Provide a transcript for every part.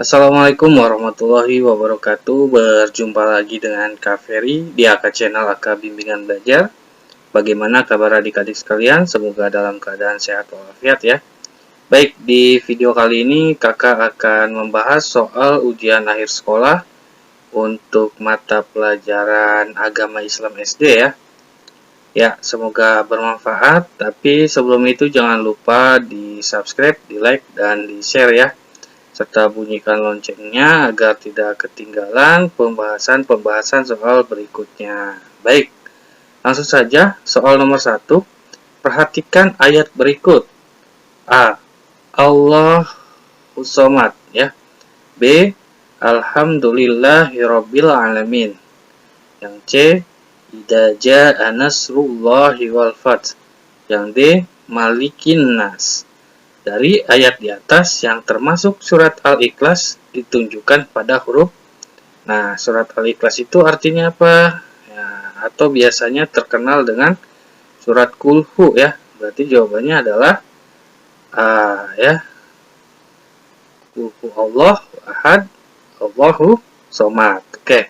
Assalamualaikum warahmatullahi wabarakatuh. Berjumpa lagi dengan Kak Ferry di AK Channel AK Bimbingan Belajar. Bagaimana kabar adik-adik sekalian? Semoga dalam keadaan sehat walafiat ya. Baik, di video kali ini kakak akan membahas soal ujian akhir sekolah untuk mata pelajaran agama Islam SD ya. Ya, semoga bermanfaat. Tapi sebelum itu jangan lupa di subscribe, di like, dan di share ya, serta bunyikan loncengnya agar tidak ketinggalan pembahasan soal berikutnya. Baik, langsung saja soal nomor 1. Perhatikan ayat berikut. A. Allahu Somad ya. B. Alhamdulillahirabbil alamin. Yang C. Idza jaa nasrullahi wal fath. Yang D. Malikin nas. Dari ayat di atas yang termasuk surat Al-Ikhlas ditunjukkan pada huruf. Nah, surat Al-Ikhlas itu artinya apa? Ya, atau biasanya terkenal dengan surat Kulhu ya. Berarti jawabannya adalah A ya. Kulhu Allah ahad, Allahu somad. Oke.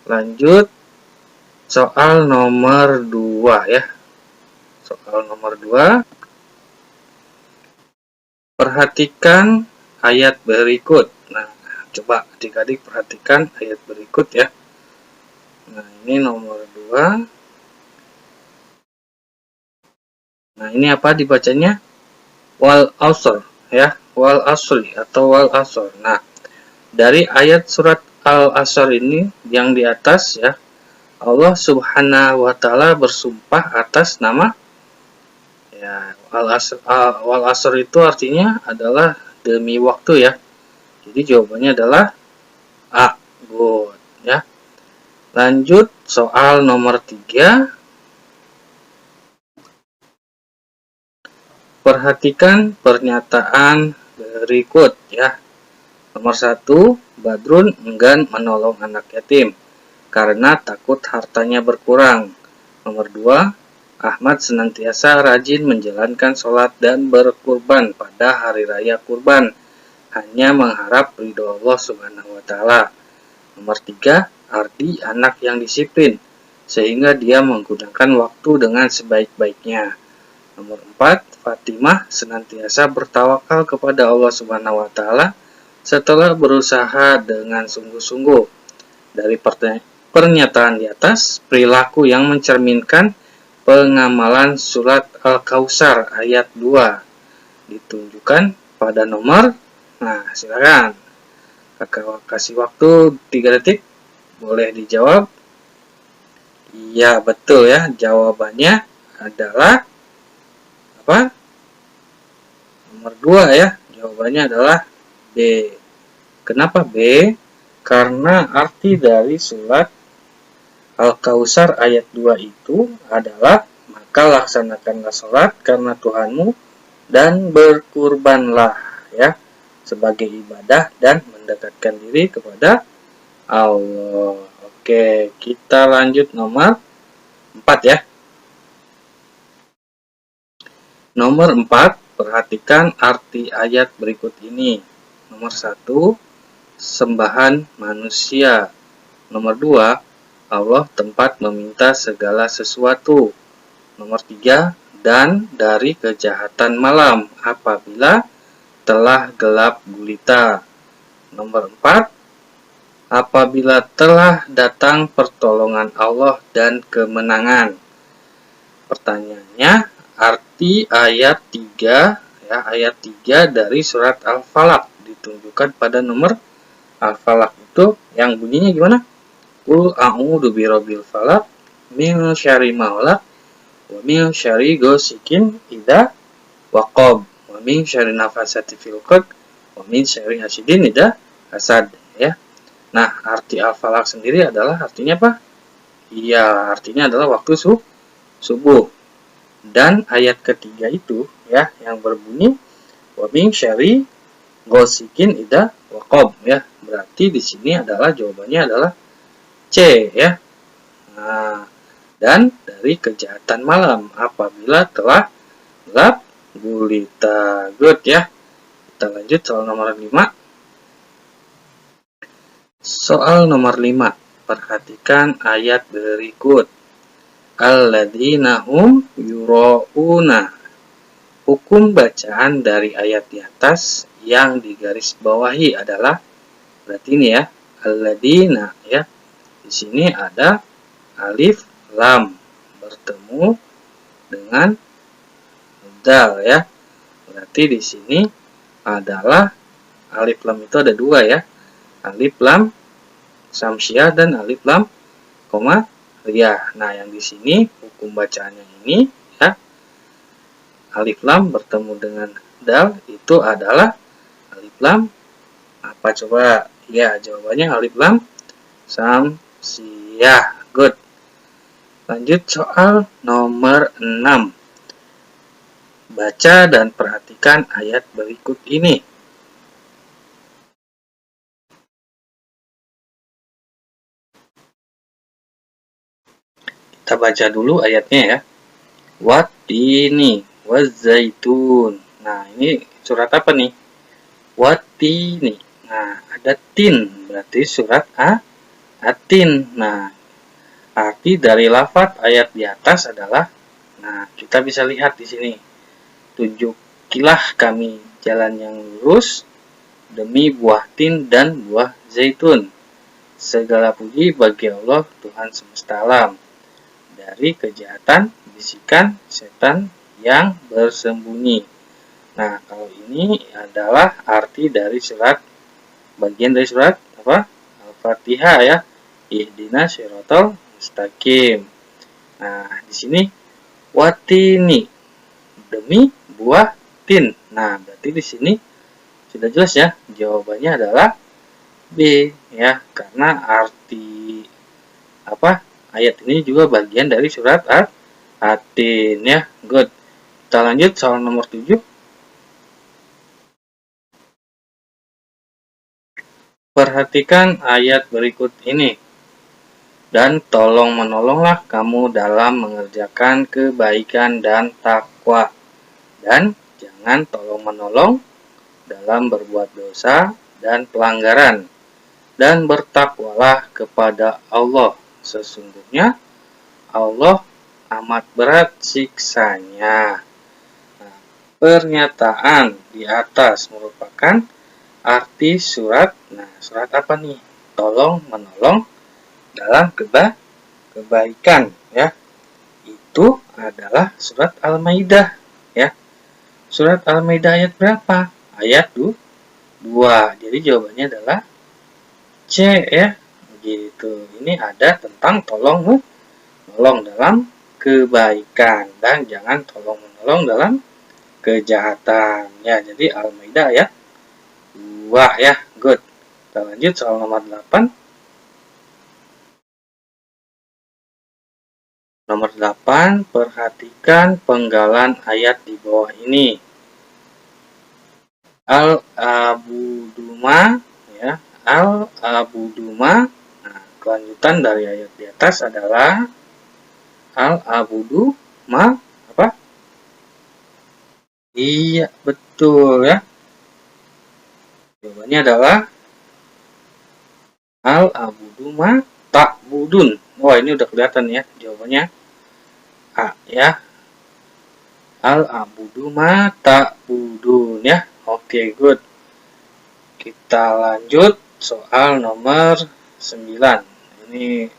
Lanjut soal nomor 2 ya. Soal nomor 2. Perhatikan ayat berikut. Nah, coba adik-adik perhatikan ayat berikut ya. Nah, ini nomor 2. Nah, ini apa dibacanya? Wal asr ya, wal asri atau wal asr. Nah, dari ayat surat Al-Asr ini yang di atas ya, Allah Subhanahu wa taala bersumpah atas nama ya, wal asr itu artinya adalah demi waktu ya. Jadi jawabannya adalah A. Good ya. Lanjut soal nomor 3. Perhatikan pernyataan berikut ya. Nomor 1, Badrun enggan menolong anak yatim karena takut hartanya berkurang. Nomor 2, Ahmad senantiasa rajin menjalankan sholat dan berkurban pada hari raya kurban, hanya mengharap ridho Allah Subhanahu wa taala. Nomor 3, Ardi anak yang disiplin, sehingga dia menggunakan waktu dengan sebaik-baiknya. Nomor 4, Fatimah senantiasa bertawakal kepada Allah Subhanahu wa taala setelah berusaha dengan sungguh-sungguh. Dari pernyataan di atas, perilaku yang mencerminkan pengamalan surat Al-Kautsar ayat 2 ditunjukkan pada nomor. Nah, silakan. Kakak kasih waktu 3 detik. Boleh dijawab. Iya, betul ya. Jawabannya adalah apa? Nomor 2 ya. Jawabannya adalah B. Kenapa B? Karena arti dari surat Al-Kautsar ayat 2 itu adalah maka laksanakanlah sholat karena Tuhanmu dan berkurbanlah ya sebagai ibadah dan mendekatkan diri kepada Allah. Oke, kita lanjut nomor 4 ya. Nomor 4, perhatikan arti ayat berikut ini. Nomor 1, sembahan manusia. Nomor 2, Allah tempat meminta segala sesuatu. Nomor 3, dan dari kejahatan malam apabila telah gelap gulita. Nomor 4, apabila telah datang pertolongan Allah dan kemenangan. Pertanyaannya, arti ayat 3 ya, ayat 3 dari surat Al-Falaq ditunjukkan pada nomor. Al-Falaq itu yang bunyinya gimana? Qul a'udzu birabbil falaq min syarri ma khalaq wa min syarri ghasikin idza waqab wa min syarri nafasati fil 'uqad wa min syarri hasidin idza hasad ya. Nah, arti Al-Falaq sendiri adalah artinya apa? Iya, artinya adalah waktu subuh. Dan ayat ketiga itu ya yang berbunyi wa min syarri ghasikin idza waqab ya. Berarti di sini adalah jawabannya adalah C ya. Nah, dan dari kejahatan malam apabila telah gelap gulita. Good ya. Kita lanjut soal nomor 5. Soal nomor 5. Perhatikan ayat berikut. Alladzina hum yura'una. Hukum bacaan dari ayat di atas yang digaris bawahi adalah, berarti ini ya, alladzina ya. Di sini ada alif lam bertemu dengan dal ya. Berarti di sini adalah alif lam itu ada dua ya. Alif lam samsiah dan alif lam komariyah. Nah, yang di sini hukum bacaannya ini ya, alif lam bertemu dengan dal itu adalah alif lam apa coba? Ya, jawabannya alif lam samsiah. Good. Lanjut soal nomor 6. Baca dan perhatikan ayat berikut ini. Kita baca dulu ayatnya ya. Wattini wazaitun. Nah, ini surat apa nih? Wattini. Nah, ada tin, berarti surat Atin. Nah, arti dari lafaz ayat di atas adalah, nah, kita bisa lihat di sini. Tunjukilah kami jalan yang lurus demi buah tin dan buah zaitun. Segala puji bagi Allah Tuhan semesta alam. Dari kejahatan bisikan setan yang bersembunyi. Nah, kalau ini adalah arti dari surat, bagian dari surat apa? Al-Fatihah ya. Ihdinas siratal mustaqim. Nah, di sini watini demi buah tin. Nah, berarti di sini sudah jelas ya. Jawabannya adalah B ya, karena arti apa? Ayat ini juga bagian dari surat Atin ya. Good. Kita lanjut soal nomor 7. Perhatikan ayat berikut ini. Dan tolong menolonglah kamu dalam mengerjakan kebaikan dan takwa. Dan jangan tolong menolong dalam berbuat dosa dan pelanggaran. Dan bertakwalah kepada Allah. Sesungguhnya Allah amat berat siksanya. Nah, pernyataan di atas merupakan arti surat. Nah, surat apa nih? Tolong menolong dalam kebaikan ya. Itu adalah surat Al-Maidah ya. Surat Al-Maidah ayat berapa? Ayat 2. Jadi jawabannya adalah C ya. Gitu. Ini ada tentang tolong menolong dalam kebaikan dan jangan tolong menolong dalam kejahatan ya. Jadi Al-Maidah ayat 2 ya. Good. Kita lanjut soal nomor 8. Nomor 8, perhatikan penggalan ayat di bawah ini. Al-abuduma ya, al-abuduma. Nah, kelanjutan dari ayat di atas adalah al-abudu ma apa? Iya, betul ya. Jawabannya adalah al-abudu ma ta'budun. Wah, ini udah kelihatan ya jawabannya. A ya. Al-abudu ma ta'budun ya. Oke, good. Kita lanjut soal nomor 9. Ini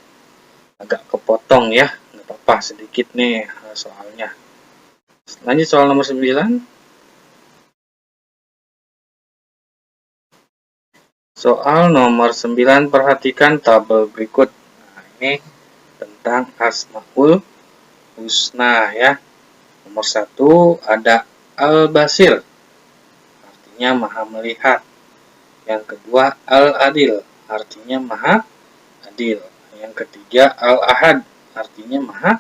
agak kepotong ya. Nggak apa-apa, sedikit nih soalnya. Lanjut soal nomor 9. Soal nomor 9, perhatikan tabel berikut. Nah, ini tentang Asmaul Husna ya. Nomor 1 ada Al-Basir, artinya maha melihat. Yang kedua Al-Adil, artinya maha adil. Yang ketiga Al-Ahad, artinya maha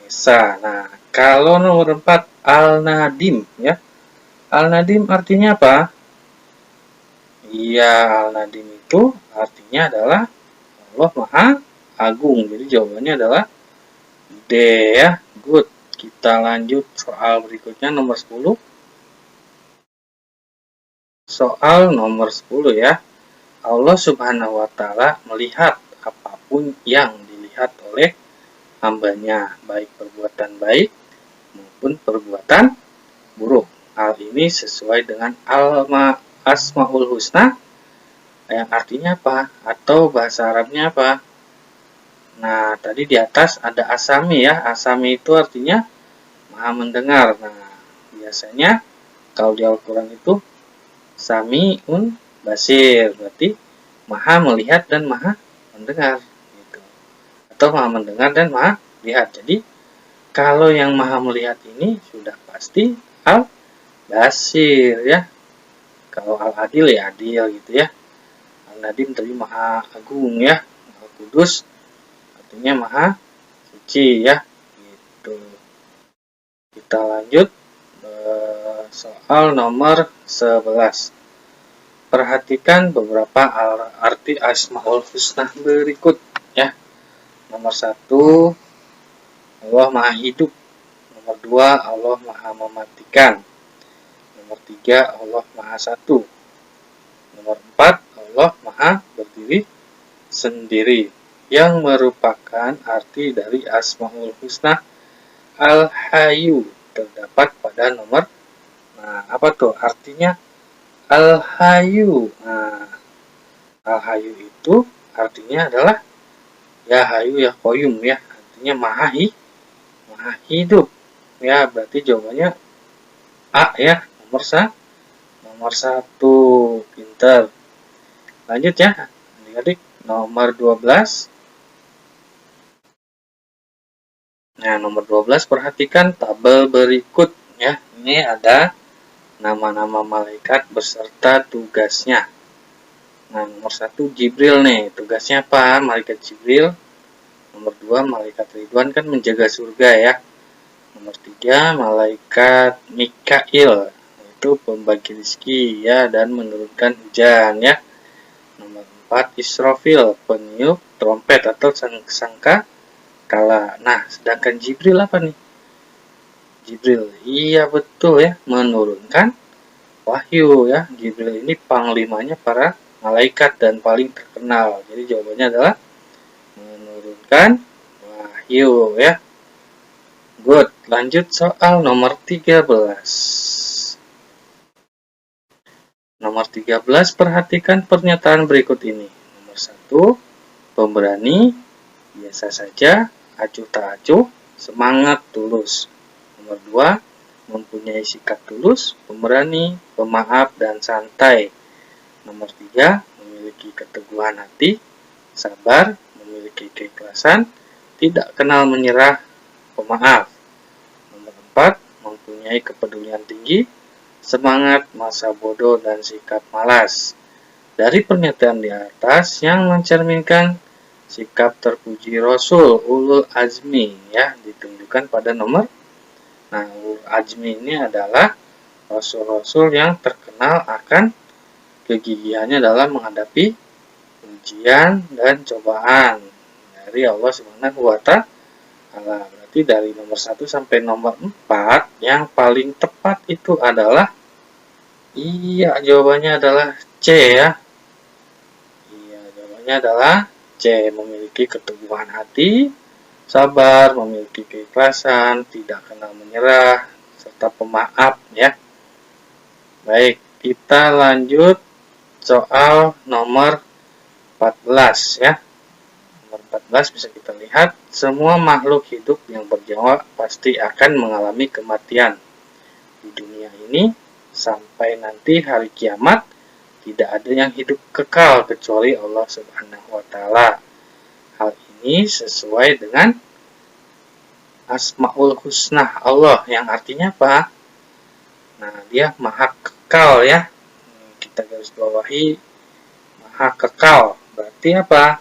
esa. Nah, kalau nomor 4 Al-Nadim ya. Al-Nadim artinya apa? Iya, Al-Nadim itu artinya adalah Allah Maha Agung. Jadi jawabannya adalah D ya. Good. Kita lanjut soal berikutnya nomor 10. Soal nomor 10 ya. Allah Subhanahu wa Ta'ala melihat apapun yang dilihat oleh hambanya, baik perbuatan baik maupun perbuatan buruk. Hal ini sesuai dengan Asmaul Husna yang artinya apa? Atau bahasa Arabnya apa? Nah, tadi di atas ada asami ya. Asami itu artinya maha mendengar. Nah, biasanya kalau di Al-Quran itu Sami'un Basir, berarti maha melihat dan maha mendengar gitu. Atau maha mendengar dan maha lihat. Jadi kalau yang maha melihat ini sudah pasti Al-Basir ya. Kalau Al-Adil ya adil gitu ya. Al-Nadim tadi maha agung ya. Al-Kudus artinya maha suci ya. Gitu. Kita lanjut soal nomor 11. Perhatikan beberapa arti Asmaul Husna berikut ya. Nomor 1, Allah Maha Hidup. Nomor 2, Allah Maha Mematikan. Nomor 3, Allah Maha Satu. Nomor 4, Allah Maha Berdiri Sendiri. Yang merupakan arti dari Asmaul Husna Al-Hayyu terdapat pada nomor. Nah, apa tuh artinya? Al-Hayyu. Nah, Al-Hayyu itu artinya adalah ya Hayyu ya Qayyum ya. Artinya maha hidup. Ya, berarti jawabannya A ya, nomor 1. Pinter. Lanjut ya. Adik-adik, nomor 12. Nah, nomor 12 perhatikan tabel berikut ya. Ini ada nama-nama malaikat beserta tugasnya. Nah, nomor 1 Jibril nih, tugasnya apa? Malaikat Jibril. Nomor 2 malaikat Ridwan kan menjaga surga ya. Nomor 3 malaikat Mikail, itu pembagi rezeki ya dan menurunkan hujan ya. Nomor 4 Israfil, peniup trompet atau sangka kala. Nah, sedangkan Jibril apa nih? Jibril, iya betul ya, menurunkan wahyu ya. Jibril ini panglimanya para malaikat dan paling terkenal. Jadi jawabannya adalah menurunkan wahyu ya. Good, lanjut soal nomor 13. Nomor 13, perhatikan pernyataan berikut ini. Nomor 1, pemberani, biasa saja, acuh tak acuh, semangat tulus. Nomor 2, mempunyai sikap tulus, pemberani, pemaaf, dan santai. Nomor 3, memiliki keteguhan hati, sabar, memiliki keikhlasan, tidak kenal menyerah, pemaaf. Nomor 4, mempunyai kepedulian tinggi, semangat, masa bodoh, dan sikap malas. Dari pernyataan di atas yang mencerminkan sikap terpuji Rasul Ulul Azmi ya, ditunjukkan pada nomor. Nah, Ulul Azmi ini adalah Rasul-Rasul yang terkenal akan kegigihannya dalam menghadapi ujian dan cobaan dari Allah Subhanahu wa Ta'ala. Berarti dari nomor 1 sampai nomor 4 yang paling tepat itu adalah iya, jawabannya adalah C ya. Iya, jawabannya adalah C, memiliki keteguhan hati, sabar, memiliki keikhlasan, tidak kenal menyerah, serta pemaaf ya. Baik, kita lanjut soal nomor 14 ya. Nomor 14 bisa kita lihat, semua makhluk hidup yang bernyawa pasti akan mengalami kematian. Di dunia ini, sampai nanti hari kiamat, tidak ada yang hidup kekal kecuali Allah Subhanahu wa Ta'ala. Hal ini sesuai dengan Asmaul Husna Allah yang artinya apa? Nah, dia maha kekal ya. Kita garis bawahi maha kekal. Berarti apa?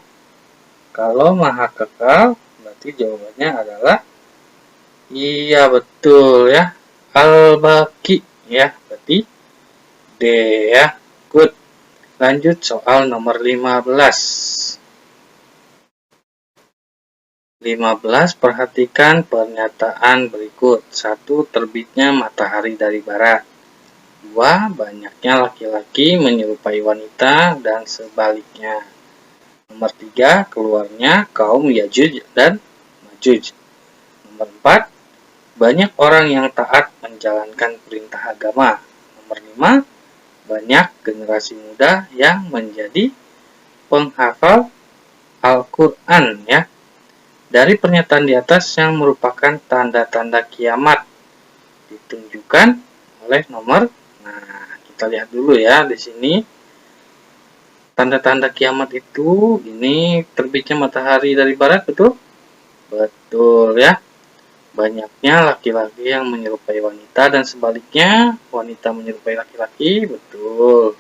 Kalau maha kekal, berarti jawabannya adalah iya betul ya. Al-Baqi ya. Berarti D ya. Good. Lanjut soal nomor 15. 15, perhatikan pernyataan berikut. 1, terbitnya matahari dari barat. 2. Banyaknya laki-laki menyerupai wanita dan sebaliknya. Nomor 3. Keluarnya kaum Yajuj dan Majuj. Nomor 4. Banyak orang yang taat menjalankan perintah agama. Nomor 5. Banyak generasi muda yang menjadi penghafal Al-Quran, ya. Dari pernyataan di atas yang merupakan tanda-tanda kiamat ditunjukkan oleh nomor. Nah, kita lihat dulu ya di sini. Tanda-tanda kiamat itu ini terbitnya matahari dari barat, betul? Betul ya. Banyaknya laki-laki yang menyerupai wanita dan sebaliknya wanita menyerupai laki-laki, betul.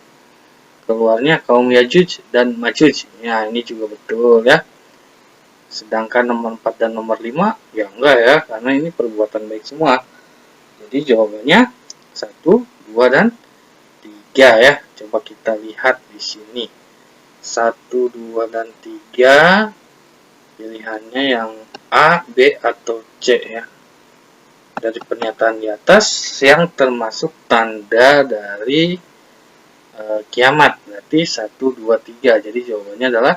Keluarnya kaum Yajuj dan Majuj, ya ini juga betul ya. Sedangkan nomor 4 dan nomor 5 ya enggak ya, karena ini perbuatan baik semua. Jadi jawabannya 1, 2 dan 3 ya. Coba kita lihat di sini. 1, 2 dan 3 pilihannya yang A, B atau C ya. Dari pernyataan di atas yang termasuk tanda dari kiamat, berarti 1, 2, 3. Jadi jawabannya adalah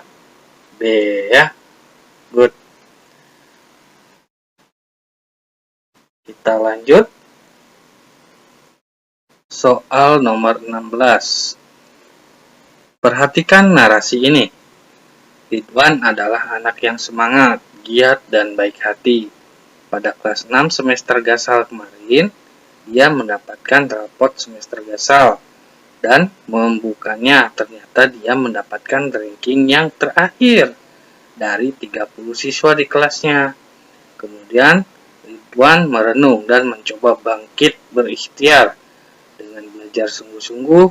B ya. Good. Kita lanjut. Soal nomor 16. Perhatikan narasi ini. Ridwan adalah anak yang semangat, giat, dan baik hati. Pada kelas 6 semester Gasal kemarin, dia mendapatkan rapot semester Gasal. Dan membukanya, ternyata dia mendapatkan ranking yang terakhir dari 30 siswa di kelasnya. Kemudian Ridwan merenung dan mencoba bangkit berikhtiar dengan belajar sungguh-sungguh,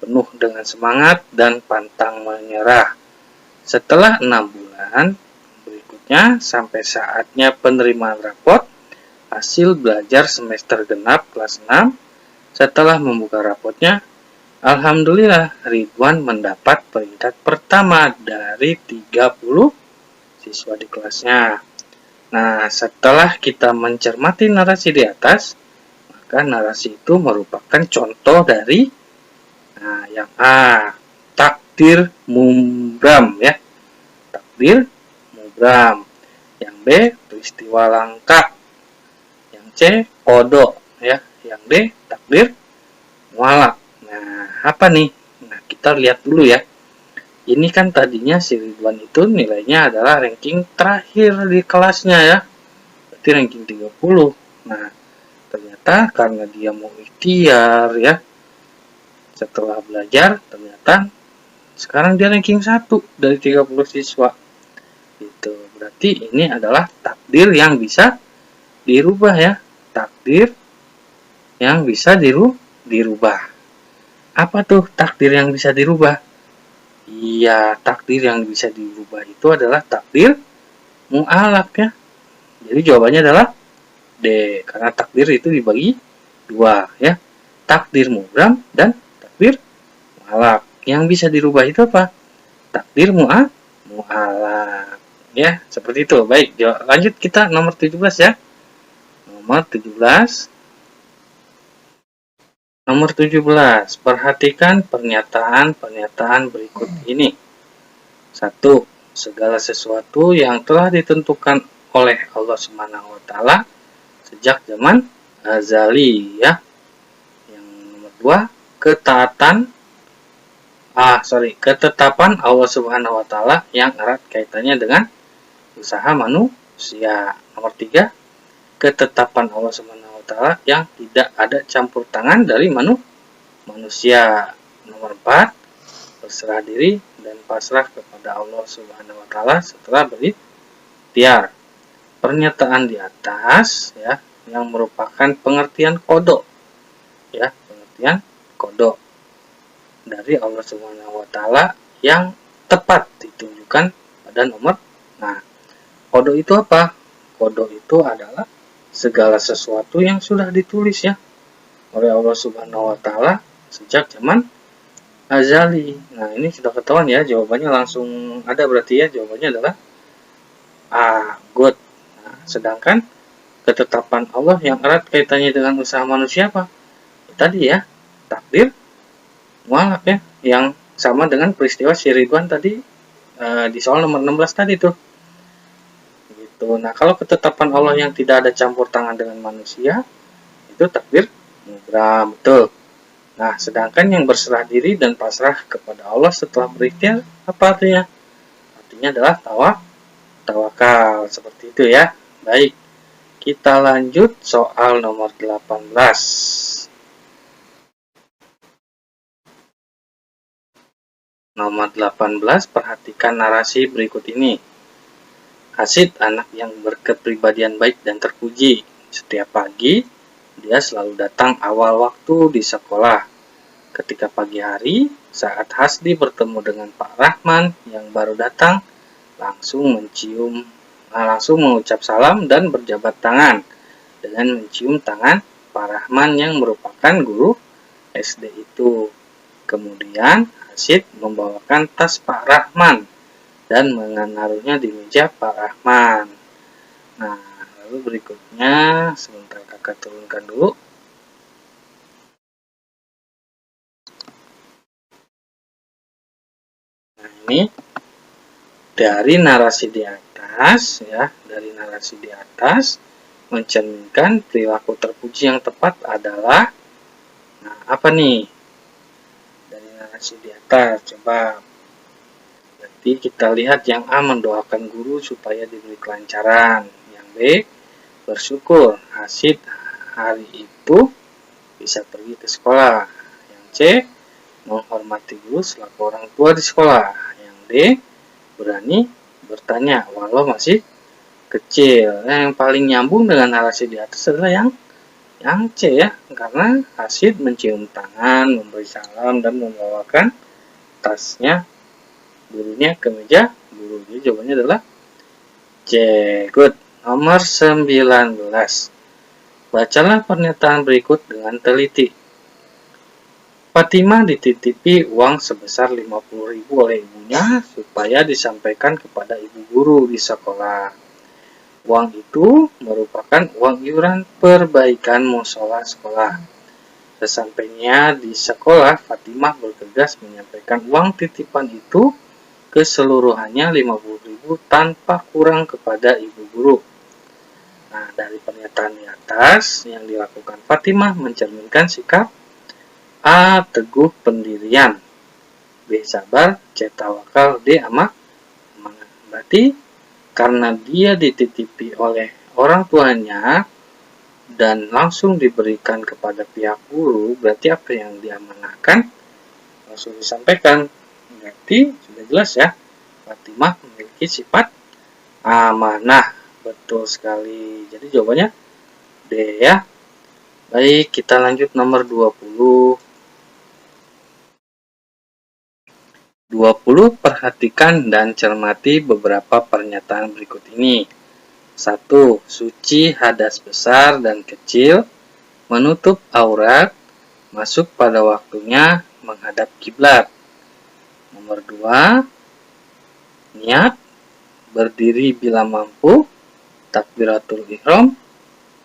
penuh dengan semangat dan pantang menyerah. Setelah 6 bulan berikutnya sampai saatnya penerimaan rapot hasil belajar semester genap kelas 6, setelah membuka rapotnya, alhamdulillah Ridwan mendapat peringkat pertama dari 30 siswa di kelasnya. Nah, setelah kita mencermati narasi di atas, maka narasi itu merupakan contoh dari yang A, takdir mubram ya. Takdir mubram. Yang B, peristiwa langka. Yang C, kodok ya. Yang D, takdir mualak. Nah, apa nih? Nah, kita lihat dulu ya. Ini kan tadinya si Ridwan itu nilainya adalah ranking terakhir di kelasnya ya. Berarti ranking 30. Nah, ternyata karena dia mau ikhtiar ya. Setelah belajar, ternyata sekarang dia ranking 1 dari 30 siswa. Gitu. Berarti ini adalah takdir yang bisa dirubah ya. Takdir yang bisa dirubah. Apa tuh takdir yang bisa dirubah? Iya, takdir yang bisa dirubah itu adalah takdir mu'alak ya. Jadi jawabannya adalah D, karena takdir itu dibagi 2 ya. Takdir mubram dan takdir mu'alak. Yang bisa dirubah itu apa? Takdir mu'alak. Ya, seperti itu. Baik, lanjut kita nomor 17 ya. Nomor 17. Nomor 17, perhatikan pernyataan-pernyataan berikut ini. 1. Segala sesuatu yang telah ditentukan oleh Allah Subhanahu wa taala sejak zaman azali ya. Yang nomor 2, ketetapan Allah Subhanahu wa taala yang erat kaitannya dengan usaha manusia. Nomor 3, ketetapan Allah Subhanahu wa taala yang tidak ada campur tangan dari manusia. Nomor 4, berserah diri dan pasrah kepada Allah Subhanahu wa taala setelah berikhtiar. Pernyataan di atas ya yang merupakan pengertian kodok ya, pengertian kodok dari Allah Subhanahu wa taala yang tepat ditunjukkan pada nomor. Nah, kodok itu apa? Kodok itu adalah segala sesuatu yang sudah ditulis ya oleh Allah Subhanahu wa taala sejak zaman azali. Nah, ini sudah ketahuan ya, jawabannya langsung ada berarti ya, jawabannya adalah A, good. Nah, sedangkan ketetapan Allah yang erat kaitannya dengan usaha manusia apa? tadi ya, takdir mualaf ya, yang sama dengan peristiwa si Ridwan tadi di soal nomor 16 tadi tuh. Gitu. Nah, kalau ketetapan Allah yang tidak ada campur tangan dengan manusia, itu takdir mubram, betul. Nah, sedangkan yang berserah diri dan pasrah kepada Allah setelah berikhtiar, apa artinya? Artinya adalah tawakal, seperti itu ya. Baik, kita lanjut soal nomor 18. Nomor 18, perhatikan narasi berikut ini. Hasid anak yang berkepribadian baik dan terpuji. Setiap pagi, dia selalu datang awal waktu di sekolah. Ketika pagi hari, saat Hasdi bertemu dengan Pak Rahman yang baru datang, langsung mengucap salam dan berjabat tangan dengan mencium tangan Pak Rahman yang merupakan guru SD itu. Kemudian Hasid membawakan tas Pak Rahman dan menaruhnya di meja Pak Rahman. Nah, lalu berikutnya, sebentar kakak turunkan dulu. Nah, ini dari narasi di atas ya, mencerminkan perilaku terpuji yang tepat adalah, nah apa nih? Dari narasi di atas, coba. Berarti kita lihat yang A mendoakan guru supaya diberi kelancaran, yang B bersyukur Hasid hari itu bisa pergi ke sekolah, yang C menghormati guru selaku orang tua di sekolah, yang D berani bertanya walau masih kecil. Nah, yang paling nyambung dengan narasi di atas adalah yang C ya, karena Hasid mencium tangan, memberi salam dan membawakan tasnya gurunya ke meja guru. Jadi jawabannya adalah C. Good. Nomor 19. Bacalah pernyataan berikut dengan teliti. Fatimah dititipi uang sebesar 50.000 oleh ibunya supaya disampaikan kepada ibu guru di sekolah. Uang itu merupakan uang iuran perbaikan musola sekolah. Sesampainya di sekolah, Fatimah bergegas menyampaikan uang titipan itu keseluruhannya 50.000 tanpa kurang kepada ibu guru. Nah, dari pernyataan di atas yang dilakukan Fatimah mencerminkan sikap A. Teguh pendirian, B. Sabar, C. Tawakal, D. Amanah. Berarti karena dia dititipi oleh orang tuanya dan langsung diberikan kepada pihak guru, berarti apa yang diamanahkan langsung disampaikan. Berarti sudah jelas ya, Fatimah memiliki sifat amanah. Betul sekali. Jadi jawabannya D ya. Baik, kita lanjut nomor 20. 20, perhatikan dan cermati beberapa pernyataan berikut ini. 1. Suci hadas besar dan kecil, menutup aurat, masuk pada waktunya, menghadap kiblat. Nomor 2, niat, berdiri bila mampu, takbiratul ihram,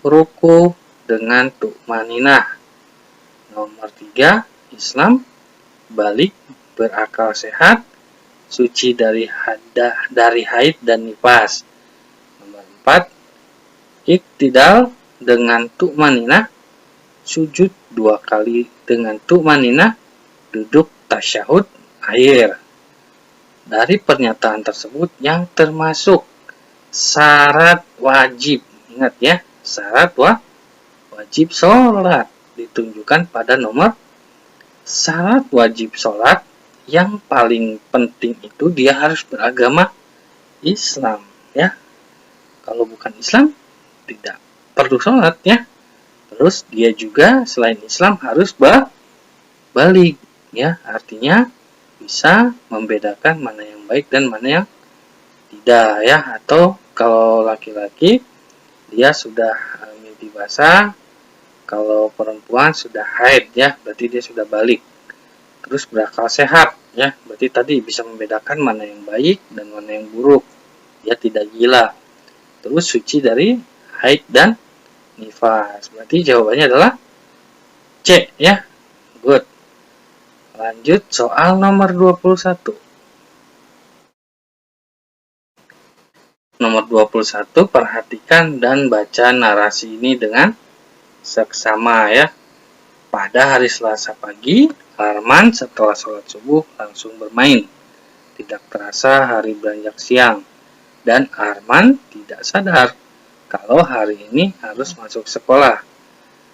ruku dengan tu'maninah. Nomor 3, Islam, balik, berakal sehat, suci dari haid dan nifas. Nomor 4, iktidal dengan tu'maninah, sujud 2 kali dengan tu'maninah, duduk tasyahud akhir. Dari pernyataan tersebut yang termasuk syarat wajib, ingat ya, syarat wajib sholat ditunjukkan pada nomor syarat wajib sholat yang paling penting itu dia harus beragama Islam ya. Kalau bukan Islam tidak perlu sholat ya. Terus dia juga selain Islam harus balik ya, artinya bisa membedakan mana yang baik dan mana yang tidak ya. Atau kalau laki-laki dia sudah mimpi basah, kalau perempuan sudah haid ya, berarti dia sudah balik. Terus berakal sehat ya, berarti tadi bisa membedakan mana yang baik dan mana yang buruk. Dia tidak gila. Terus suci dari haid dan nifas. Berarti jawabannya adalah C ya. Good. Lanjut soal nomor 21. Nomor 21, perhatikan dan baca narasi ini dengan seksama ya. Pada hari Selasa pagi, Arman setelah sholat subuh langsung bermain. Tidak terasa hari beranjak siang, dan Arman tidak sadar kalau hari ini harus masuk sekolah.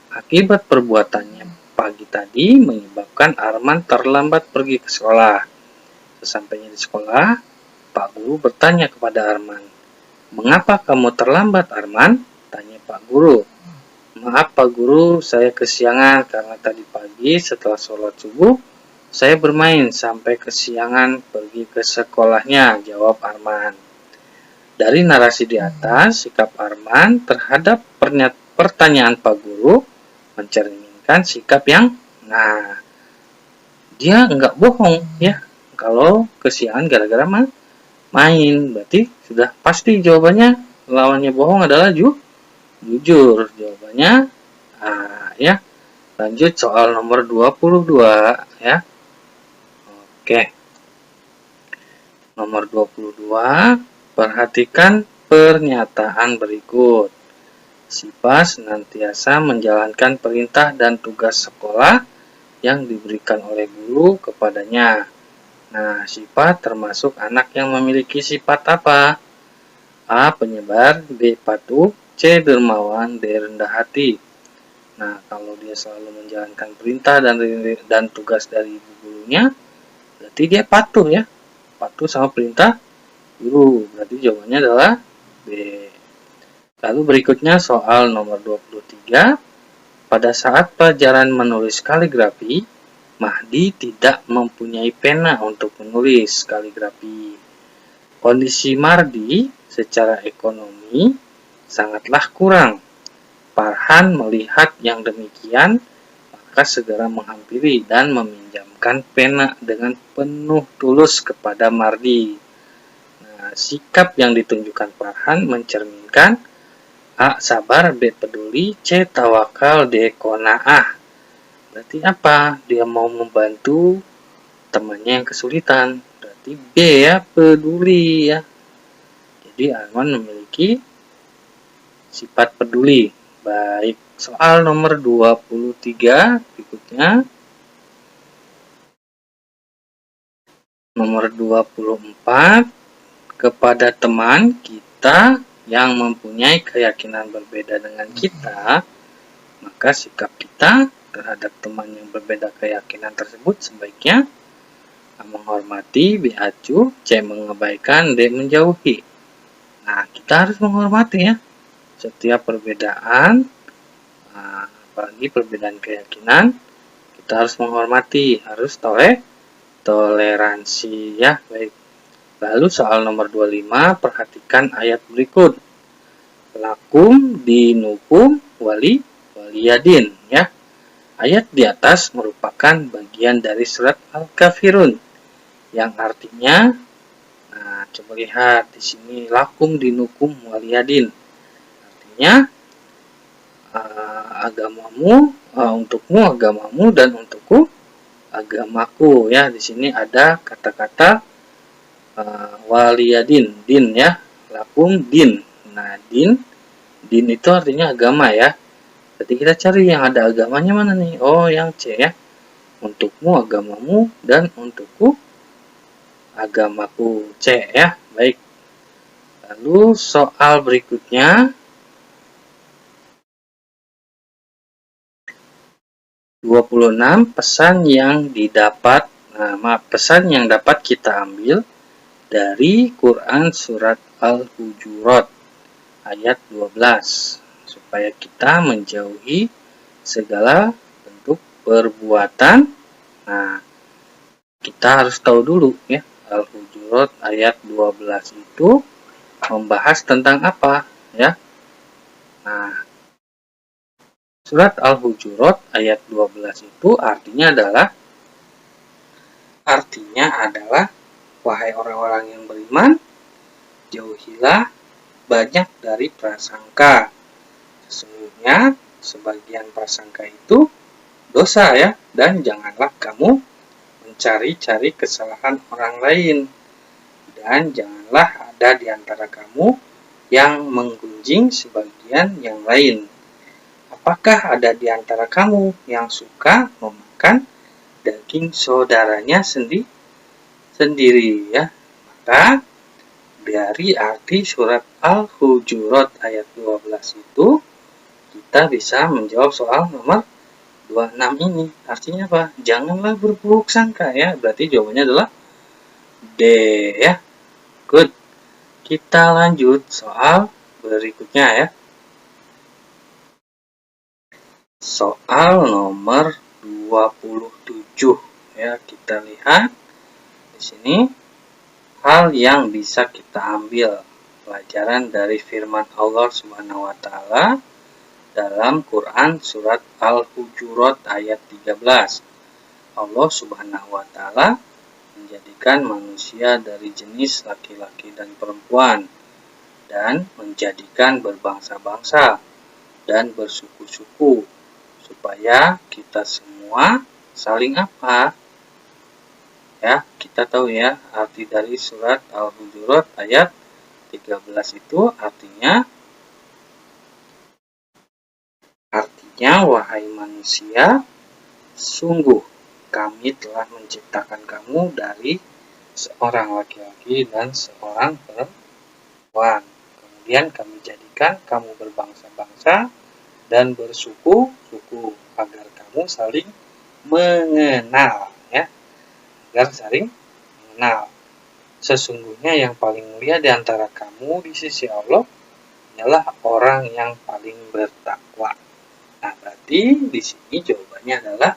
Akibat perbuatannya pagi tadi menyebabkan Arman terlambat pergi ke sekolah. Sesampainya di sekolah, Pak Guru bertanya kepada Arman, "Mengapa kamu terlambat, Arman?" Tanya Pak Guru. "Maaf Pak Guru, saya kesiangan karena tadi pagi setelah sholat subuh, saya bermain sampai kesiangan pergi ke sekolahnya," jawab Arman. Dari narasi di atas, sikap Arman terhadap pertanyaan Pak Guru mencerminkan sikap yang, dia nggak bohong ya, kalau kesiangan gara-gara main, berarti sudah pasti jawabannya. Lawannya bohong adalah jujur. Jawabannya ya. Lanjut soal nomor 22 ya. Oke. Nomor 22, perhatikan pernyataan berikut. Sipa senantiasa menjalankan perintah dan tugas sekolah yang diberikan oleh guru kepadanya. Nah, Sipa termasuk anak yang memiliki sifat apa? A. Penyebar, B. Patuh, C. Dermawan, D. Rendah hati. Nah, kalau dia selalu menjalankan perintah dan tugas dari ibu gurunya, berarti dia patuh ya. Patuh sama perintah guru. Berarti jawabannya adalah B. Lalu berikutnya soal nomor 23. Pada saat pelajaran menulis kaligrafi, Mahdi tidak mempunyai pena untuk menulis kaligrafi. Kondisi Mardi secara ekonomi sangatlah kurang. Farhan melihat yang demikian, maka segera menghampiri dan meminjamkan pena dengan penuh tulus kepada Mardi. Nah, sikap yang ditunjukkan Farhan mencerminkan A. Sabar, B. Peduli, C. Tawakal, D. Qanaah. Berarti apa? Dia mau membantu temannya yang kesulitan. Berarti B ya, peduli ya. Jadi Arman memiliki sifat peduli. Baik, soal nomor 23 berikutnya. Nomor 24, kepada teman kita yang mempunyai keyakinan berbeda dengan kita, maka sikap kita terhadap teman yang berbeda keyakinan tersebut sebaiknya menghormati, B. acuh, C. mengabaikan, D. menjauhi. Nah, kita harus menghormati ya setiap perbedaan, apalagi perbedaan keyakinan, kita harus menghormati, harus toleransi ya. Baik. Lalu soal nomor 25, perhatikan ayat berikut. Lakum dinukum waliyadin ya. Ayat di atas merupakan bagian dari surat Al-Kafirun yang artinya, coba lihat di sini, lakum dinukum waliyadin. Artinya agamamu, untukmu agamamu dan untukku agamaku ya. Di sini ada kata-kata waliyadin, din ya, lakum din. Nah, din itu artinya agama ya. Jadi kita cari yang ada agamanya mana nih? Oh, yang C ya. Untukmu agamamu dan untukku agamaku, C ya. Baik. Lalu soal berikutnya 26, pesan yang dapat kita ambil dari Quran surat Al-Hujurat ayat 12, supaya kita menjauhi segala bentuk perbuatan. Nah, kita harus tahu dulu ya, Al-Hujurat ayat 12 itu membahas tentang apa ya. Nah, surat Al-Hujurat ayat 12 itu artinya adalah wahai orang-orang yang beriman, jauhilah banyak dari prasangka. Sesungguhnya sebagian prasangka itu dosa ya, dan janganlah kamu mencari-cari kesalahan orang lain, dan janganlah ada di antara kamu yang menggunjing sebagian yang lain. Apakah ada di antara kamu yang suka memakan daging saudaranya sendiri ya? Maka dari arti surat Al-Hujurat ayat 12 itu kita bisa menjawab soal nomor 26 ini. Artinya apa? Janganlah berburuk sangka ya. Berarti jawabannya adalah D ya. Good. Kita lanjut soal berikutnya ya. Soal nomor 27 ya, kita lihat di sini hal yang bisa kita ambil pelajaran dari firman Allah Subhanahu wa taala dalam Quran surat Al-Hujurat ayat 13. Allah Subhanahu wa taala menjadikan manusia dari jenis laki-laki dan perempuan dan menjadikan berbangsa-bangsa dan bersuku-suku supaya kita semua saling apa? Ya, kita tahu ya arti dari surat Al-Hujurat ayat 13 itu artinya wahai manusia, sungguh kami telah menciptakan kamu dari seorang laki-laki dan seorang perempuan. Kemudian kami jadikan kamu berbangsa-bangsa dan bersuku-suku agar kamu saling mengenal ya. Agar saling mengenal. Sesungguhnya yang paling mulia di antara kamu di sisi Allah ialah orang yang paling bertakwa. Nah, berarti di sini jawabannya adalah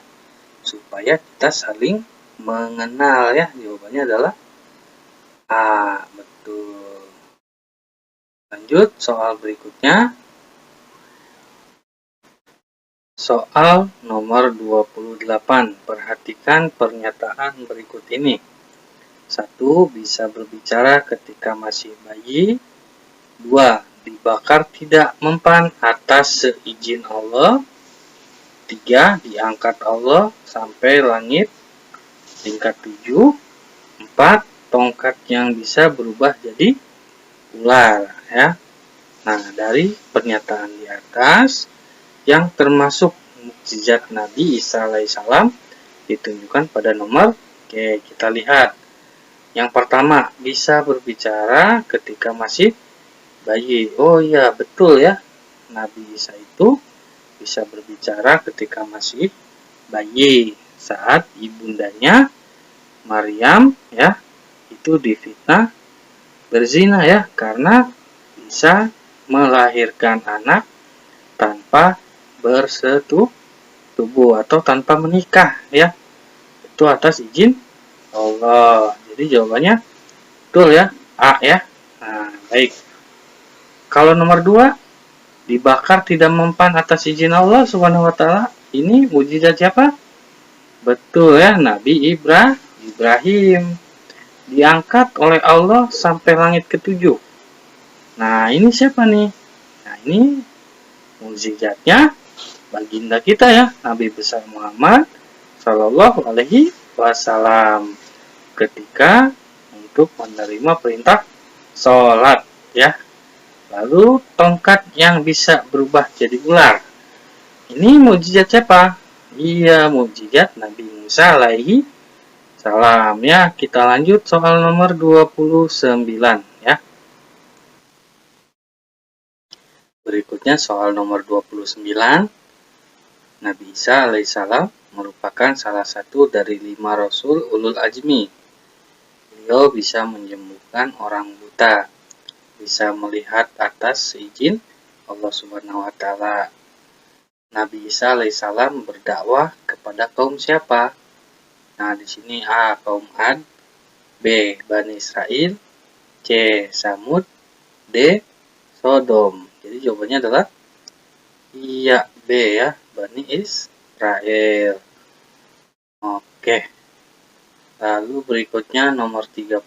supaya kita saling mengenal ya. Jawabannya adalah A, betul. Lanjut soal berikutnya. Soal nomor 28. Perhatikan pernyataan berikut ini. 1. Bisa berbicara ketika masih bayi. 2. Dibakar tidak mempan atas seizin Allah. 3. Diangkat Allah sampai langit tingkat 7. 4. Tongkat yang bisa berubah jadi ular ya. Nah, dari pernyataan di atas yang termasuk mukjizat Nabi Isa alaihissalam ditunjukkan pada nomor. Oke, kita lihat. Yang pertama, bisa berbicara ketika masih bayi. Oh iya, betul ya. Nabi Isa itu bisa berbicara ketika masih bayi saat ibundanya Maryam ya itu difitnah berzina ya, karena bisa melahirkan anak tanpa bersetubuh atau tanpa menikah ya, itu atas izin Allah. Jadi jawabannya betul ya, A ya. Nah, baik. Kalau nomor 2, dibakar tidak mempan atas izin Allah Subhanahu wa taala, ini mukjizat siapa? Betul ya, Nabi Ibrahim diangkat oleh Allah sampai langit ke-7. Nah, ini siapa nih? Nah, ini mukjizatnya baginda kita ya, Nabi besar Muhammad Shallallahu Alaihi Wasallam ketika untuk menerima perintah sholat ya. Lalu tongkat yang bisa berubah jadi ular. Ini mukjizat siapa? Iya, mukjizat Nabi Musa alaihi salam ya. Kita lanjut soal nomor 29 ya. Berikutnya soal nomor 29. Nabi Isa alaihissalam merupakan salah satu dari 5 rasul ulul azmi. Beliau bisa menyembuhkan orang buta, bisa melihat atas seizin Allah Subhanahu wa taala. Nabi Isa alaihissalam berdakwah kepada kaum siapa? Nah, di sini A, kaum Ad, B, Bani Israel, C, Samud, D, Sodom. Jadi jawabannya adalah iya, B ya, Bani Israel. Oke. Lalu berikutnya nomor 30.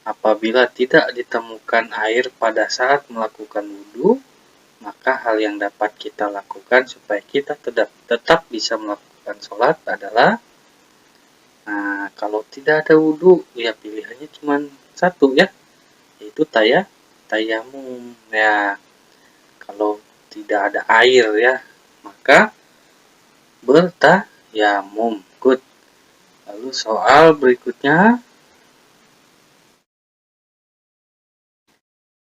Apabila tidak ditemukan air pada saat melakukan wudhu, maka hal yang dapat kita lakukan supaya kita tetap bisa melakukan sholat adalah, nah, kalau tidak ada wudhu, ya pilihannya cuma satu ya, yaitu tayamum ya. Kalau tidak ada air ya, maka bertayamum. Good. Lalu soal berikutnya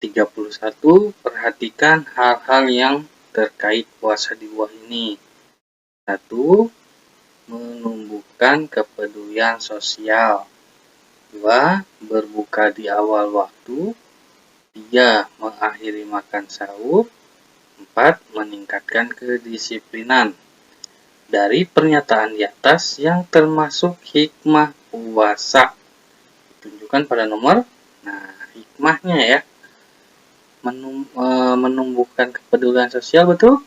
31, perhatikan hal-hal yang terkait puasa di bawah ini. 1. Menumbuhkan kepedulian sosial. 2. Berbuka di awal waktu. 3. Mengakhiri makan sahur. 4. Meningkatkan kedisiplinan. Dari pernyataan di atas yang termasuk hikmah puasa, ditunjukkan pada nomor, nah, hikmahnya ya, menumbuhkan kepedulian sosial, betul?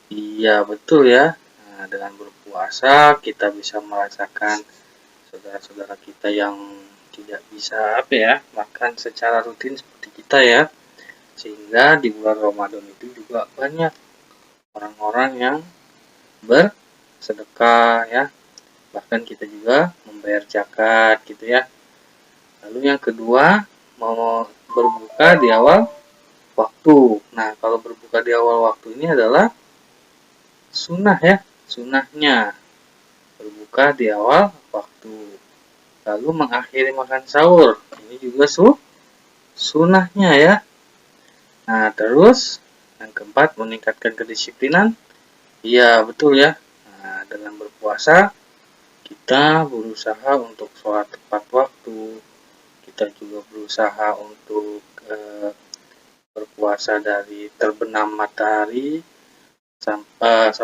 Iya, betul ya. Nah, dengan berpuasa kita bisa merasakan saudara-saudara kita yang tidak bisa makan secara rutin seperti kita ya. Sehingga di bulan Ramadan itu juga banyak orang-orang yang bersedekah ya. Bahkan kita juga membayar zakat gitu ya. Lalu yang kedua, mau berbuka di awal waktu. Nah, kalau berbuka di awal waktu ini adalah sunnah ya, sunnahnya berbuka di awal waktu. Lalu mengakhiri makan sahur, ini juga sunnahnya ya. Nah, terus yang keempat, meningkatkan kedisiplinan. Iya, betul ya. Nah, dengan berpuasa kita berusaha untuk sholat tepat waktu. Kita juga berusaha untuk berpuasa dari terbenam matahari sampai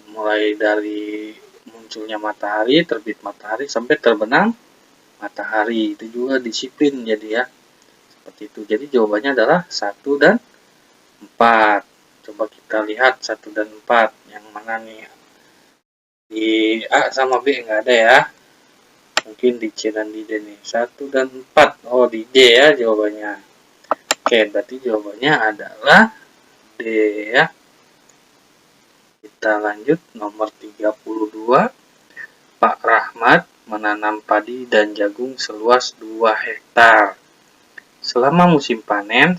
mulai dari munculnya matahari, terbit matahari sampai terbenam matahari. Itu juga disiplin jadi ya. Seperti itu. Jadi jawabannya adalah 1 dan 4. Coba kita lihat 1 dan 4 yang mana nih. Di A sama B enggak ada ya. Mungkin di C dan di D nih. 1 dan 4. Oh, di D ya jawabannya. Oke, berarti jawabannya adalah D ya. Kita lanjut nomor 32. Pak Rahmat menanam padi dan jagung seluas 2 hektar. Selama musim menanam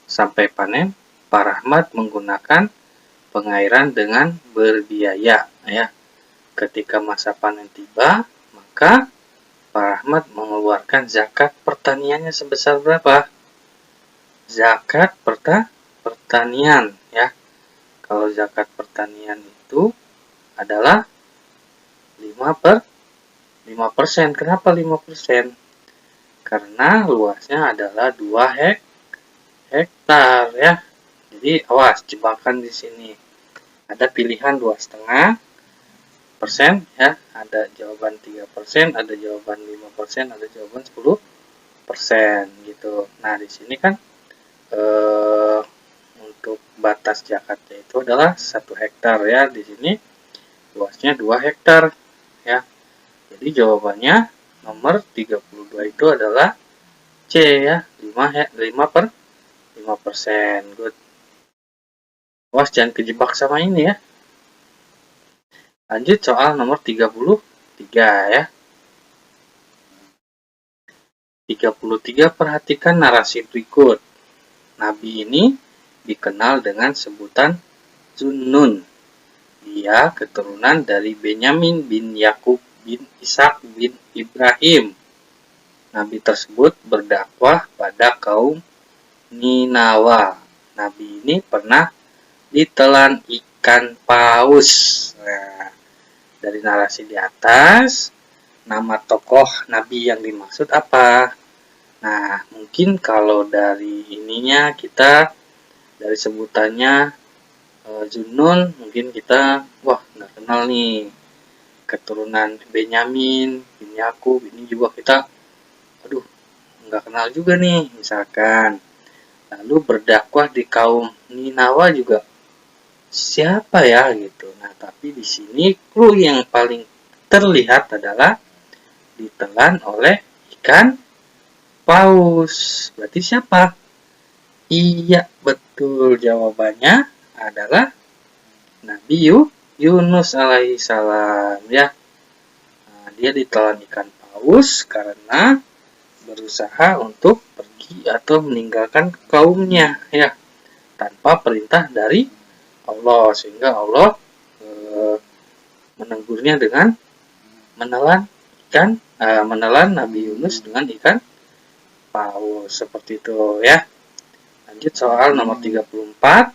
sampai panen, Pak Rahmat menggunakan pengairan dengan berbiaya ya. Ketika masa panen tiba, maka Pak Rahmat mengeluarkan zakat pertaniannya sebesar berapa? Zakat pertanian ya. Kalau zakat pertanian itu adalah 5%. Kenapa 5%? Karena luasnya adalah 2 hektar ya. Jadi awas jebakan di sini. Ada pilihan 2,5% ya, ada jawaban 3%, ada jawaban 5%, ada jawaban 10% gitu. Nah, di sini kan untuk batas zakatnya itu adalah 1 hektar ya. Di sini luasnya 2 hektar ya. Jadi jawabannya nomor 32 itu adalah C ya, 5%. Good. Awas jangan kejebak sama ini ya. Lanjut soal nomor 33 ya. 33, perhatikan narasi berikut. Nabi ini dikenal dengan sebutan Zunnun. Dia keturunan dari Benyamin bin Yakub bin Ishak bin Ibrahim. Nabi tersebut berdakwah pada kaum Ninawa. Nabi ini pernah ditelan ikan paus. Nah, dari narasi di atas, nama tokoh Nabi yang dimaksud apa? Nah, mungkin kalau dari ininya kita, dari sebutannya Zunnun, mungkin kita, wah nggak kenal nih. Keturunan Benyamin bin Yakub, ini juga kita, aduh nggak kenal juga nih misalkan. Lalu berdakwah di kaum Ninawa juga siapa ya gitu. Nah, tapi di sini clue yang paling terlihat adalah ditelan oleh ikan paus. Berarti siapa? Iya, betul. Jawabannya adalah Nabi Yunus alaihi salam ya. Nah, dia ditelan ikan paus karena berusaha untuk pergi atau meninggalkan kaumnya ya, tanpa perintah dari Allah, sehingga Allah menegurnya dengan menelan Nabi Yunus dengan ikan paus seperti itu ya. Lanjut soal nomor 34.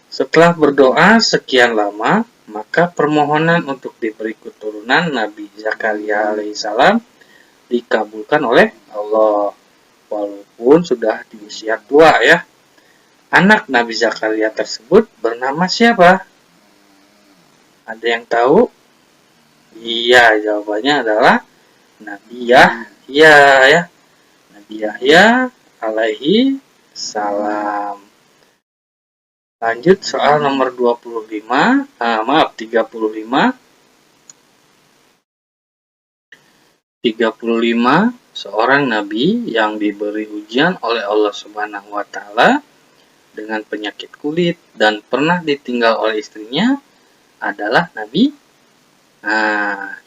Setelah berdoa sekian lama, maka permohonan untuk diberi keturunan Nabi Zakaria alaihissalam dikabulkan oleh Allah, walaupun sudah di usia tua ya. Anak Nabi Zakaria tersebut bernama siapa? Ada yang tahu? Iya, jawabannya adalah Nabi Yahya ya. Nabi Yahya alaihi salam. Lanjut soal nomor 35, 35. 35, seorang nabi yang diberi ujian oleh Allah Subhanahu wa taala dengan penyakit kulit dan pernah ditinggal oleh istrinya adalah nabi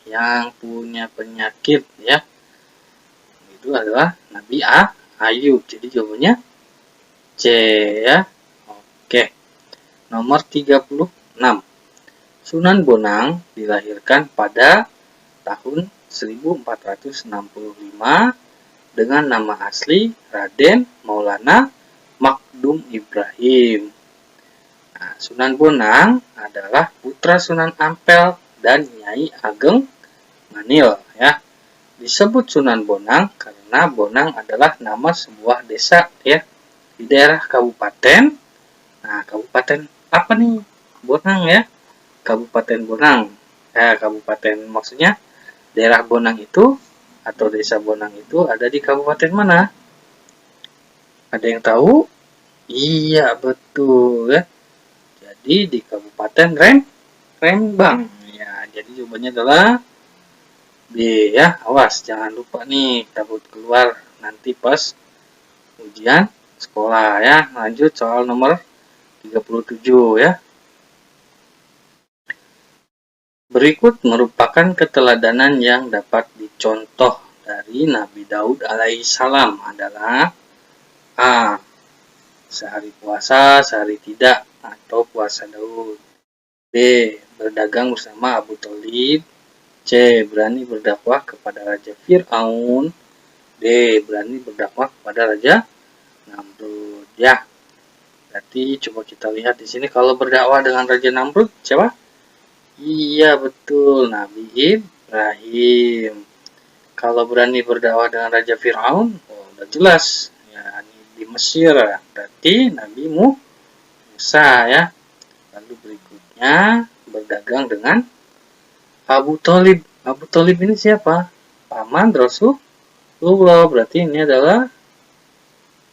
yang punya penyakit ya. Itu adalah Nabi Ayub. Jadi jawabannya C ya. Oke. Nomor 36. Sunan Bonang dilahirkan pada tahun 1465 dengan nama asli Raden Maulana Makdum Ibrahim. Nah, Sunan Bonang adalah putra Sunan Ampel dan Nyai Ageng Manil ya. Disebut Sunan Bonang karena Bonang adalah nama sebuah desa ya di daerah kabupaten. Nah, kabupaten apa nih? Bonang ya. Kabupaten Bonang. Kabupaten maksudnya daerah Bonang itu atau desa Bonang itu ada di kabupaten mana? Ada yang tahu? Iya, betul ya. Jadi di Kabupaten Rembang. Ya, jadi jawabannya adalah B ya. Awas, jangan lupa nih, takut keluar nanti pas ujian sekolah ya. Lanjut soal nomor 37 ya. Berikut merupakan keteladanan yang dapat dicontoh dari Nabi Daud alaihissalam adalah A. Sehari puasa, sehari tidak atau puasa Daud. B. Berdagang bersama Abu Thalib. C. Berani berdakwah kepada Raja Fir'aun. D. Berani berdakwah kepada Raja Namrud. Ya, berarti coba kita lihat di sini kalau berdakwah dengan Raja Namrud siapa? Iya, betul, Nabi Ibrahim. Kalau berani berdakwah dengan Raja Fir'aun, udah jelas ya, di Mesir, berarti Nabi Musa ya. Lalu berikutnya berdagang dengan Abu Thalib. Abu Thalib ini siapa? Paman Rasulullah. Berarti ini adalah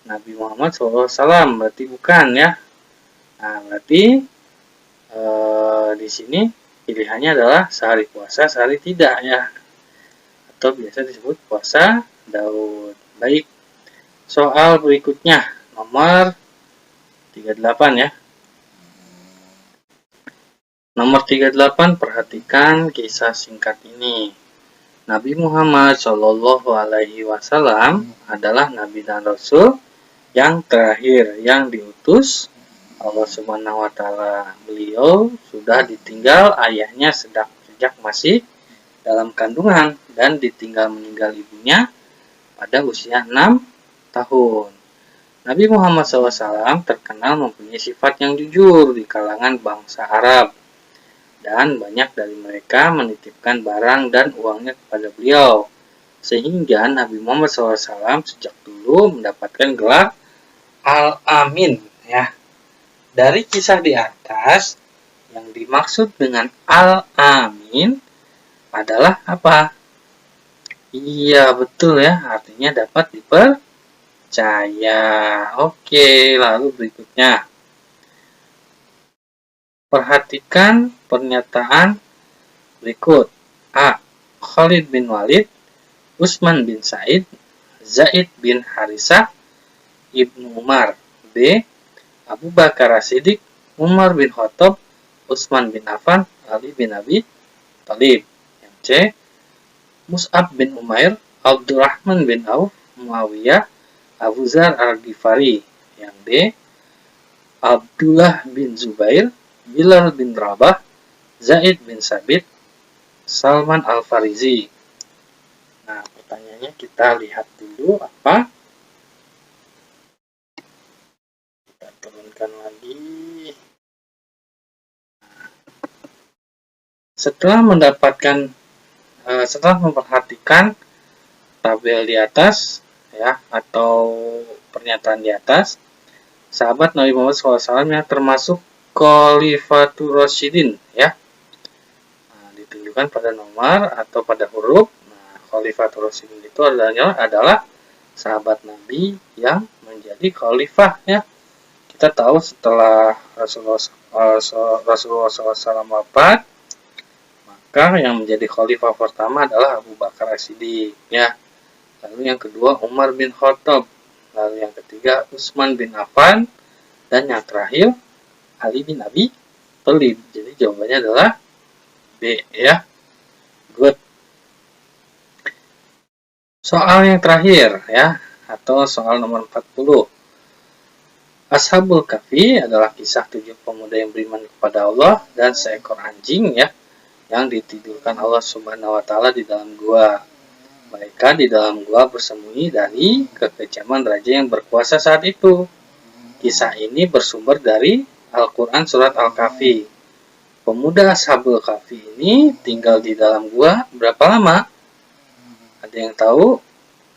Nabi Muhammad SAW. Berarti bukan ya. Nah, berarti di sini pilihannya adalah sehari puasa, sehari tidak ya. Atau biasa disebut puasa Daud. Baik. Soal berikutnya nomor 38 ya. Nomor 38, perhatikan kisah singkat ini. Nabi Muhammad Shallallahu Alaihi Wasallam adalah Nabi dan Rasul yang terakhir yang diutus Allah Subhanahu Wa Taala. Beliau sudah ditinggal ayahnya sejak masih dalam kandungan dan ditinggal meninggal ibunya pada usia 6 tahun. Nabi Muhammad SAW terkenal mempunyai sifat yang jujur di kalangan bangsa Arab. Dan banyak dari mereka menitipkan barang dan uangnya kepada beliau. Sehingga Nabi Muhammad SAW sejak dulu mendapatkan gelar Al-Amin. Ya. Dari kisah di atas, yang dimaksud dengan Al-Amin adalah apa? Iya, betul ya. Artinya dapat dipercaya. Oke, lalu berikutnya. Perhatikan pernyataan berikut. A. Khalid bin Walid, Utsman bin Said, Zaid bin Harisah Ibnu Umar. B. Abu Bakar As-Siddiq, Umar bin Khattab, Utsman bin Affan, Ali bin Abi Thalib. Yang C. Mus'ab bin Umair, Abdurrahman bin Auf, Muawiyah, Abu Dzar Al-Ghifari. Yang D. Abdullah bin Zubair, Bilal bin Rabah, Zaid bin Sabit, Salman Al-Farisi. Nah, pertanyaannya kita lihat dulu apa. Kita turunkan lagi. Setelah memperhatikan tabel di atas ya atau pernyataan di atas, sahabat Nabi Muhammad SAW yang termasuk Khalifatur Rasyidin ya, ditunjukkan pada nomor atau pada huruf. Nah, Khalifatur Rasyidin itu adalah sahabat Nabi yang menjadi khalifah ya. Kita tahu setelah Rasulullah SAW wafat, maka yang menjadi khalifah pertama adalah Abu Bakar As-Siddiq ya. Lalu yang kedua Umar bin Khattab, lalu yang ketiga Utsman bin Affan, dan yang terakhir Ali bin Abi Thalib. Jadi jawabannya adalah B ya. Good. Soal yang terakhir ya, atau soal nomor 40. Ashabul Kahfi adalah kisah 7 pemuda yang beriman kepada Allah dan seekor anjing ya, yang ditidurkan Allah Subhanahu wa taala di dalam gua. Mereka di dalam gua bersembunyi dari kekejaman raja yang berkuasa saat itu. Kisah ini bersumber dari Al-Quran Surat Al-Kahfi. Pemuda Ashabul Kahfi ini tinggal di dalam gua berapa lama? Ada yang tahu?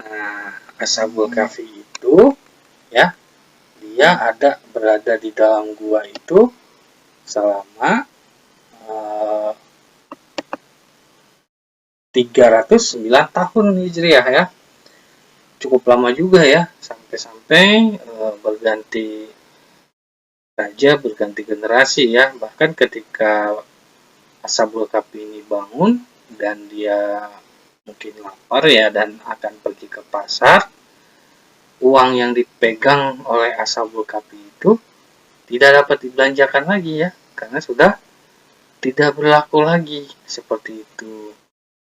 Nah, Ashabul Kahfi itu ya, dia berada di dalam gua itu selama 309 tahun Hijriah ya. Cukup lama juga ya, sampai-sampai berganti raja, berganti generasi ya. Bahkan ketika Ashabul Kahfi ini bangun dan dia mungkin lapar ya dan akan pergi ke pasar, uang yang dipegang oleh Ashabul Kahfi itu tidak dapat dibelanjakan lagi ya, karena sudah tidak berlaku lagi seperti itu.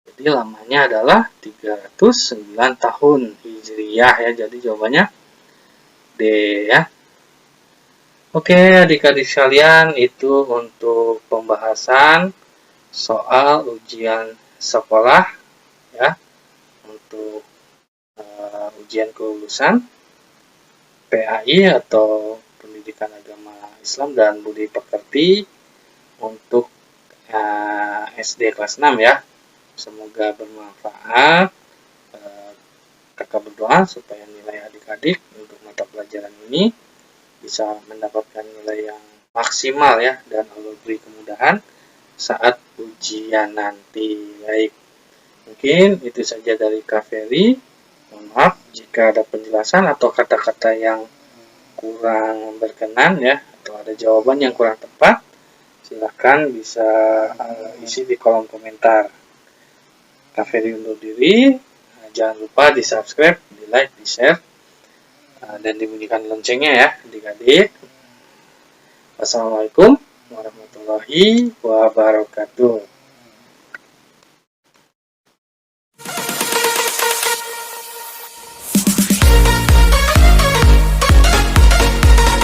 Jadi lamanya adalah 309 tahun Hijriah ya. Jadi jawabannya D ya. Oke, adik-adik sekalian, itu untuk pembahasan soal ujian sekolah ya, untuk ujian kelulusan PAI atau Pendidikan Agama Islam dan Budi Pekerti untuk SD kelas 6 ya. Semoga bermanfaat. Kakak berdoa supaya nilai adik-adik untuk mata pelajaran ini bisa mendapatkan nilai yang maksimal ya, dan Allah beri kemudahan saat ujian nanti. Baik, mungkin itu saja dari Kak Ferry. Mohon maaf jika ada penjelasan atau kata-kata yang kurang berkenan ya, atau ada jawaban yang kurang tepat, silahkan bisa isi di kolom komentar. Kak Ferry undur diri. Jangan lupa di subscribe, di like, di share, dan dibunyikan loncengnya ya adik-adik. Wassalamualaikum warahmatullahi wabarakatuh.